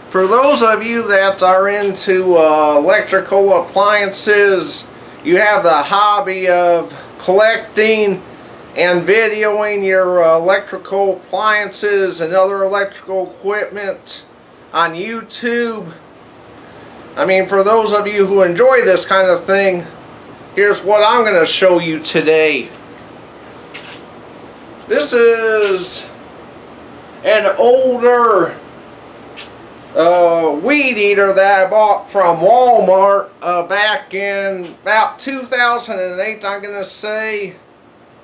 For those of you that are into electrical appliances, you have the hobby of collecting and videoing your electrical appliances and other electrical equipment on YouTube. I mean, for those of you who enjoy this kind of thing, here's what I'm going to show you today. This is an older weed eater that I bought from Walmart back in about 2008, I'm going to say.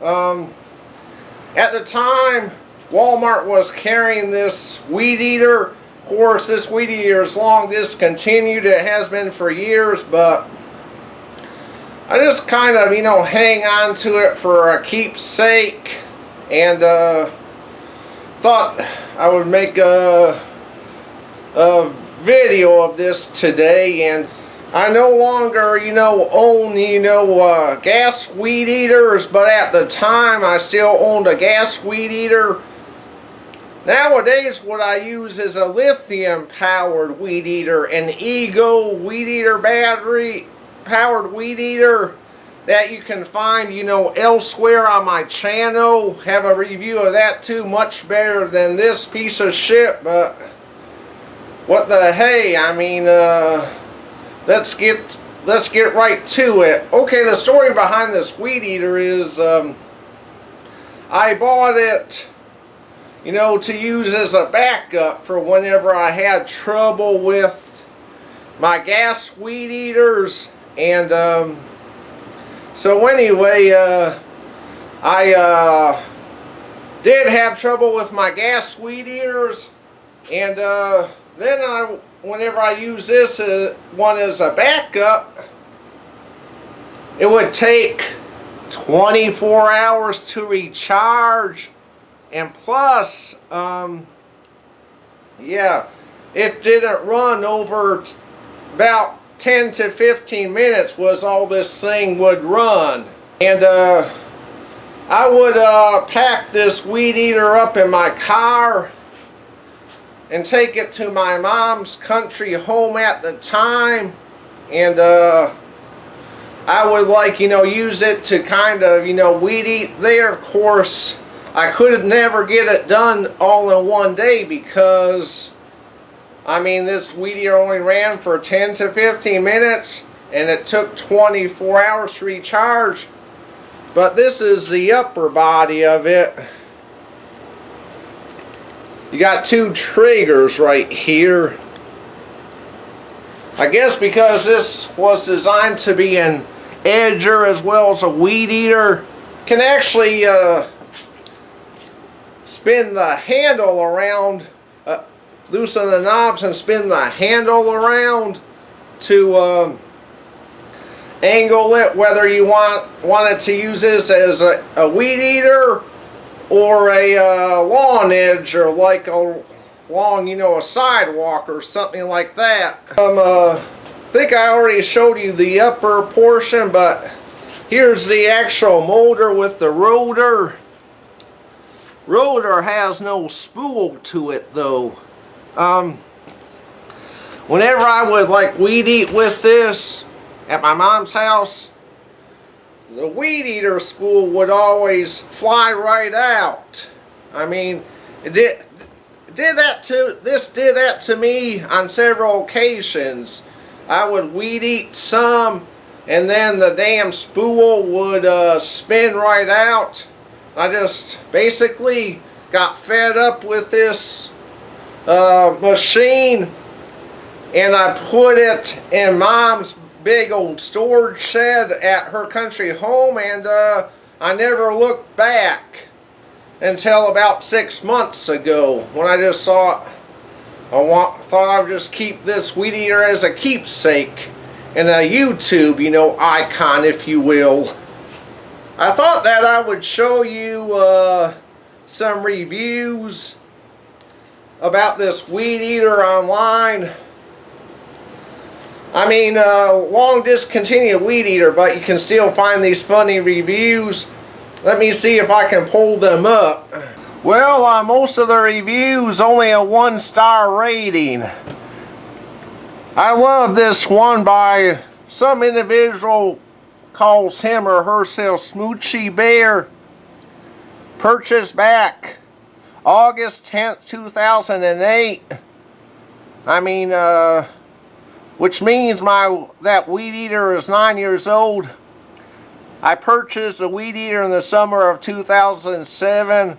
At the time, Walmart was carrying this weed eater. Of course, this weed eater is long discontinued. It has been for years, but I just kind of, hang on to it for a keepsake, and thought I would make a video of this today. And I no longer, own, gas weed eaters, but at the time I still owned a gas weed eater. Nowadays what I use is a lithium powered weed eater, an Ego weed eater battery powered weed eater that you can find, elsewhere on my channel. Have a review of that too, much better than this piece of shit, but what the hey, I mean, let's get right to it. Okay, the story behind this weed eater is I bought it, to use as a backup for whenever I had trouble with my gas weed eaters. And so anyway, I did have trouble with my gas weed eaters, and then whenever I use this one as a backup, it would take 24 hours to recharge, and plus, yeah, it didn't run over about 10 to 15 minutes was all this thing would run. And I would pack this weed eater up in my car and take it to my mom's country home at the time, and I would use it to kind of weed eat there. Of course, I could never get it done all in one day because this weed eater only ran for 10 to 15 minutes and it took 24 hours to recharge. But this is the upper body of it. You got two triggers right here. I guess because this was designed to be an edger as well as a weed eater, can actually spin the handle around, loosen the knobs and spin the handle around to angle it, whether you want it to use this as a weed eater or a lawn edger, like along a sidewalk or something like that. I think I already showed you the upper portion, but here's the actual motor with the rotor. Rotor has no spool to it though. Whenever I would weed eat with this at my mom's house, the weed eater spool would always fly right out. It did that to me on several occasions. I would weed eat some, and then the damn spool would spin right out. I just basically got fed up with this machine, and I put it in Mom's big old storage shed at her country home, and I never looked back until about 6 months ago when I just thought I would just keep this weed eater as a keepsake and a YouTube, icon, if you will. I thought that I would show you some reviews about this weed eater online. Long discontinued weed eater, but you can still find these funny reviews. Let me see if I can pull them up. Well, most of the reviews only a 1-star rating. I love this one by some individual calls him or herself Smoochy Bear. Purchased back August 10th, 2008. I mean, which means that weed eater is 9 years old. I purchased a weed eater in the summer of 2007.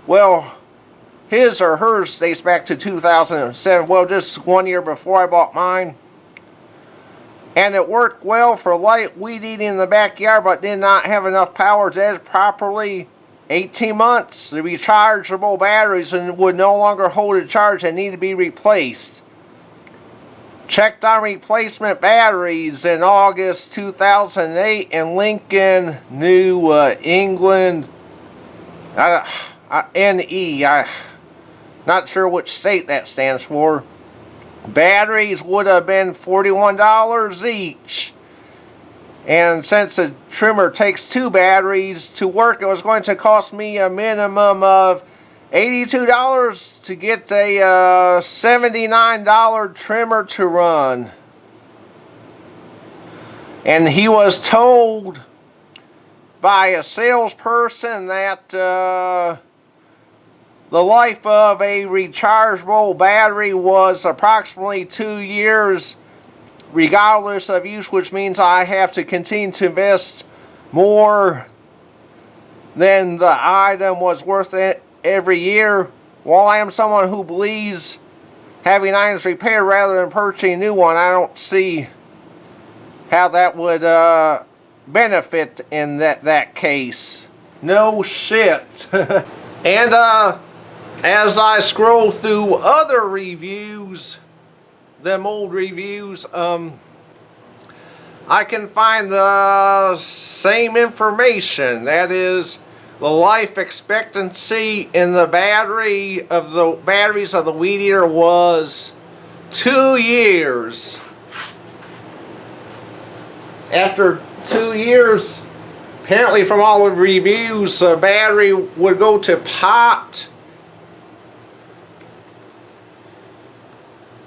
Well, his or hers dates back to 2007. Well, just 1 year before I bought mine. And it worked well for light weed eating in the backyard, but did not have enough power to edge properly. 18 months. The rechargeable batteries would no longer hold a charge and need to be replaced. Checked on replacement batteries in August 2008 in Lincoln, New England. NE. I'm not sure which state that stands for. Batteries would have been $41 each. And since the trimmer takes 2 batteries to work, it was going to cost me a minimum of $82 to get a $79 trimmer to run. And he was told by a salesperson that the life of a rechargeable battery was approximately 2 years regardless of use, which means I have to continue to invest more than the item was worth it every year. While I am someone who believes having items repaired rather than purchasing a new one, I don't see how that would benefit in that case. No shit. And as I scroll through other reviews, them old reviews, I can find the same information. That is, the life expectancy in the batteries of the weed eater was 2 years. After 2 years, apparently from all the reviews, the battery would go to pot.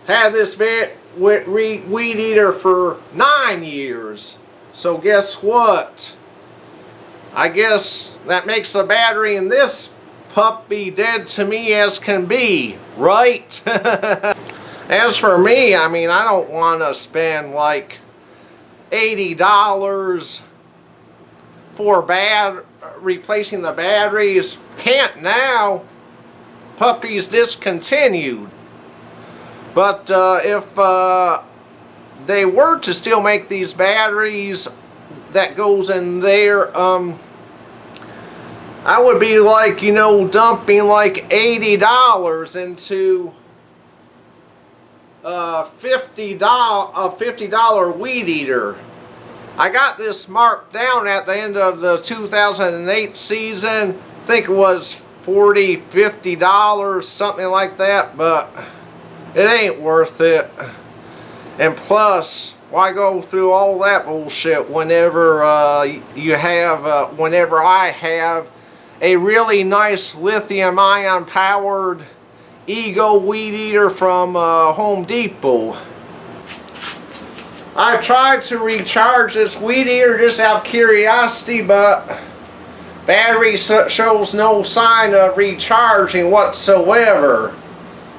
Had this weed eater for 9 years. So guess what? I guess that makes the battery in this puppy dead to me as can be, right? As for me, I mean, I don't want to spend like $80 for replacing the batteries. Can't now. Puppy's discontinued. But if they were to still make these batteries that goes in there, I would be like, you know, dumping like $80 into a $50 weed eater. I got this marked down at the end of the 2008 season. I think it was $40, $50, something like that, but it ain't worth it. And plus, why go through all that bullshit whenever whenever I have a really nice lithium-ion powered Ego weed eater from Home Depot. I tried to recharge this weed eater just out of curiosity, but battery shows no sign of recharging whatsoever.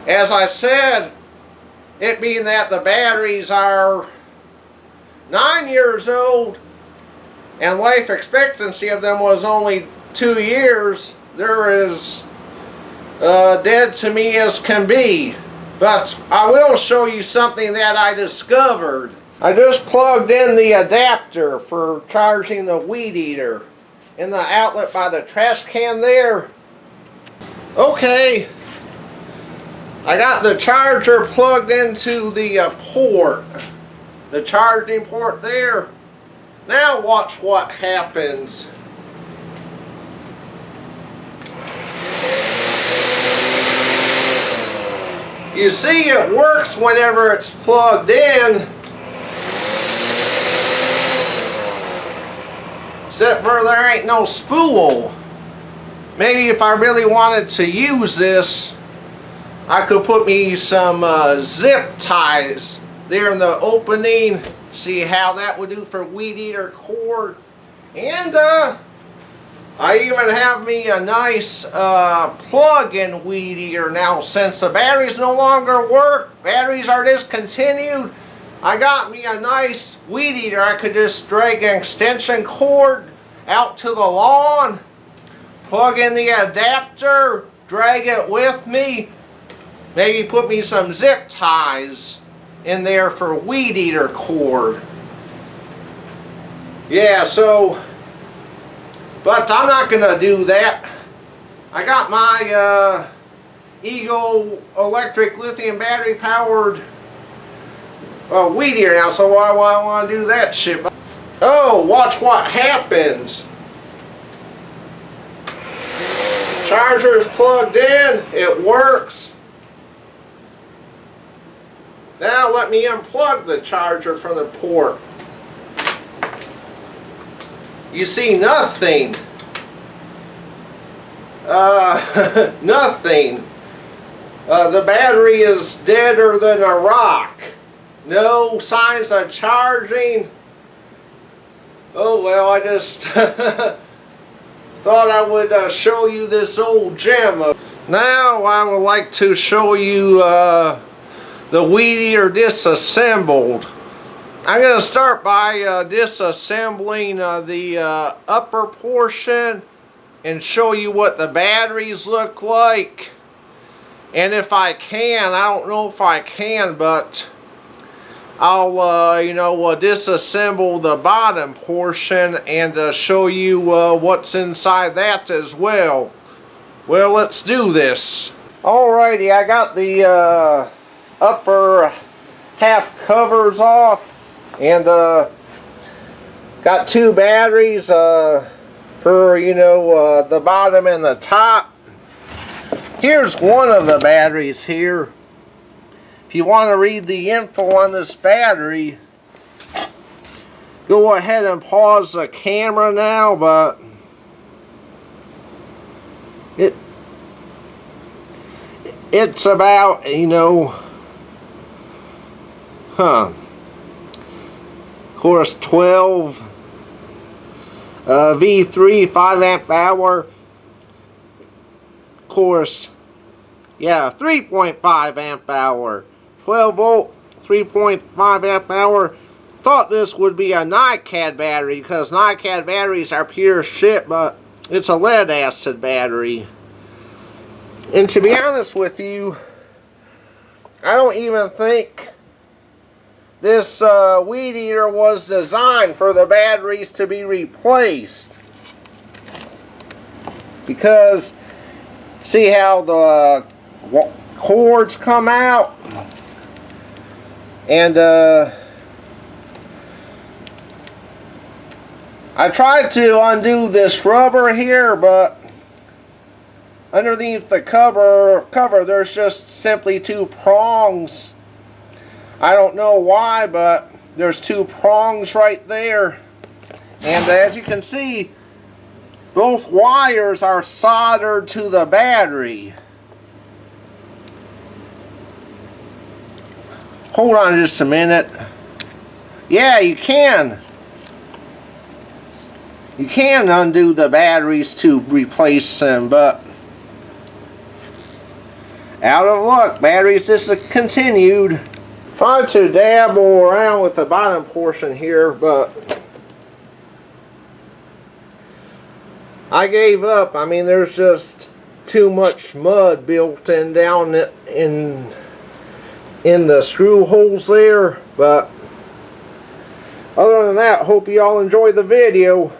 As I said, it being that the batteries are 9 years old and life expectancy of them was only 2 years, they're as dead to me as can be. But I will show you something that I discovered. I just plugged in the adapter for charging the weed eater in the outlet by the trash can there. Okay. I got the charger plugged into the port, the charging port there. Now watch what happens. You see, it works whenever it's plugged in, except for there ain't no spool. Maybe if I really wanted to use this, I could put me some zip ties there in the opening. See how that would do for weed eater cord. And I even have me a nice plug-in weed eater now. Since the batteries no longer work, batteries are discontinued, I got me a nice weed eater. I could just drag an extension cord out to the lawn, plug in the adapter, drag it with me, maybe put me some zip ties in there for weed eater cord. Yeah, so, but I'm not gonna do that. I got my Ego electric lithium battery powered weed eater now, so why would I want to do that shit? Oh, watch what happens. Charger is plugged in, it works. Now let me unplug the charger from the port. You see nothing. Nothing. The battery is deader than a rock. No signs of charging. Oh well, I just thought I would show you this old gem. Now I would like to show you the weed eater disassembled. I'm going to start by disassembling the upper portion and show you what the batteries look like. And if I can, I don't know if I can, but I'll disassemble the bottom portion and show you what's inside that as well. Well, let's do this. Alrighty, I got the upper half covers off, and got two batteries for the bottom and the top. Here's one of the batteries here. If you want to read the info on this battery, go ahead and pause the camera now, but it's about, of course, 12 V3 5 amp hour. Of course, yeah, 3.5 amp hour. 12 volt, 3.5 amp hour. Thought this would be a NiCad battery because NiCad batteries are pure shit, but it's a lead acid battery. And to be honest with you, I don't even think this weed eater was designed for the batteries to be replaced. Because see how the cords come out? And I tried to undo this rubber here, but underneath the cover there's just simply two prongs. I don't know why, but there's two prongs right there. And as you can see, both wires are soldered to the battery. Hold on just a minute. Yeah, you can. You can undo the batteries to replace them, but out of luck, batteries discontinued. Tried to dabble around with the bottom portion here, but I gave up. I mean, there's just too much mud built in down in the screw holes there. But other than that, hope you all enjoy the video.